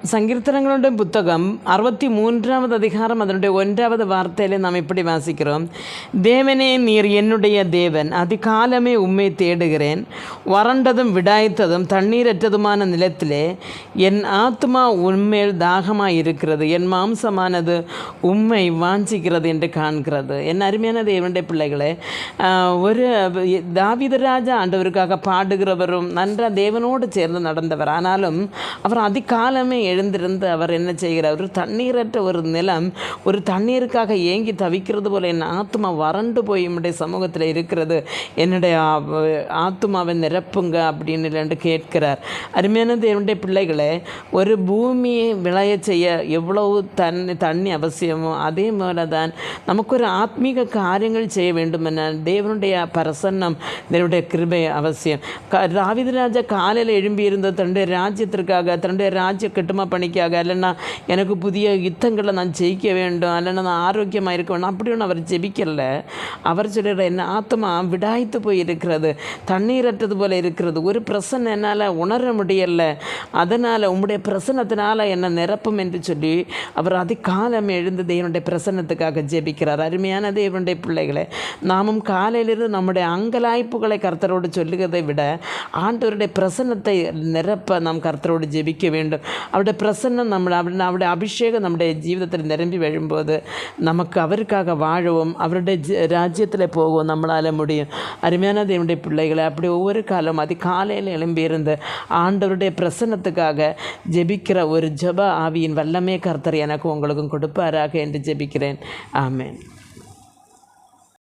சங்கீர்த்தனங்களுடைய புத்தகம் 63வது அதிகாரம் அதனுடைய 1வது வார்த்தையிலே நாம் இப்படி வாசிக்கிறோம். தேவனே, நீர் என்னுடைய தேவன், அதிகாலமே உம்மை தேடுகிறேன். வறண்டதும் விடாய்த்ததும் தண்ணீரற்றதுமான நிலத்திலே என் ஆத்மா உண்மையில் தாகமாக இருக்கிறது, என் மாம்சமானது உம்மை வாஞ்சிக்கிறது என்று காண்கிறது. என் அருமையான தேவனுடைய பிள்ளைகளே, ஒரு தாவீது ராஜா ஆண்டவருக்காக பாடுகிறவரும் நன்றாக தேவனோடு சேர்ந்து நடந்தவர். ஆனாலும் அவர் அதிகாலமே எழுந்திருந்து அவர் என்ன செய்கிறார்? ஒரு தண்ணீரற்ற ஒரு நிலம், ஒரு தண்ணீருக்காக ஏங்கி தவிக்கிறது போல என் ஆத்மா வறண்டு போய் என்னுடைய சமூகத்தில் இருக்கிறது, என்னுடைய ஆத்மாவை நிரப்புங்க அப்படின்னு கேட்கிறார். அருமையான தேவனுடைய பிள்ளைகளே, ஒரு பூமியை விளைய செய்ய எவ்வளவு தண்ணி அவசியமோ அதே போல தான் நமக்கு ஒரு ஆத்மீக காரியங்கள் செய்ய வேண்டுமென்றால் தேவனுடைய பிரசன்னம், தேவனுடைய கிருபை அவசியம். தாவீது ராஜா காலையில் எழும்பியிருந்த தன்னுடைய ராஜ்யத்திற்காக, தன்னுடைய ராஜ்ய கட்டுமா பணிக்காக, இல்லைன்னா எனக்கு புதிய யுத்தங்களை நான் ஜெயிக்க வேண்டும், இல்லைன்னா நான் ஆரோக்கியமாக இருக்க வேண்டும், அப்படி ஒன்று அவர் ஜெபிக்கல. அவர் சொல்கிற என்ன ஆத்மா விடாய்த்து போய் இருக்கிறது, தண்ணீரற்றது போல் இருக்கிறது, ஒரு பிரசன்னம் என்னால் உணர முடியலை, அதனால் உம்முடைய பிரசன்னத்தினால் என்னை நிரப்பும் என்று சொல்லி அவர் அதிகாலம் எழுந்து தேவனுடைய பிரசன்னத்துக்காக ஜெபிக்கிறார். அருமையான தேவனுடைய பிள்ளைகளை, நாமும் காலையிலிருந்து நம்முடைய அங்கலாய்ப்புகளை கர்த்தரோடு சொல்லுகிறதை விட ஆண்டவருடைய பிரசன்னத்தை நிரப்ப நாம் கர்த்தரோடு ஜெபிக்க வேண்டும். அவருடைய பிரசன்னம் அவருடைய அபிஷேகம் நம்முடைய ஜீவிதத்தில் நிரம்பி வரும்போது நமக்கு அவருக்காக வாழவும் அவருடைய ராஜ்யத்தில் போகவும் நம்மளால் முடியும். அருமையான தேவனுடைய பிள்ளைகளை, அப்படி ஒவ்வொரு காலம் அதிகாலையில் எழும்பியிருந்து ஆண்டவருடைய பிரசன்னத்துக்காக ஜெபிக்கிற ஒரு ஜெப ஆவியின் வல்லமே கர்த்தர் எனக்கு உங்களுக்கும் கொடுப்பாராக என்று ஜெபிக்கிறேன். ஆமென்.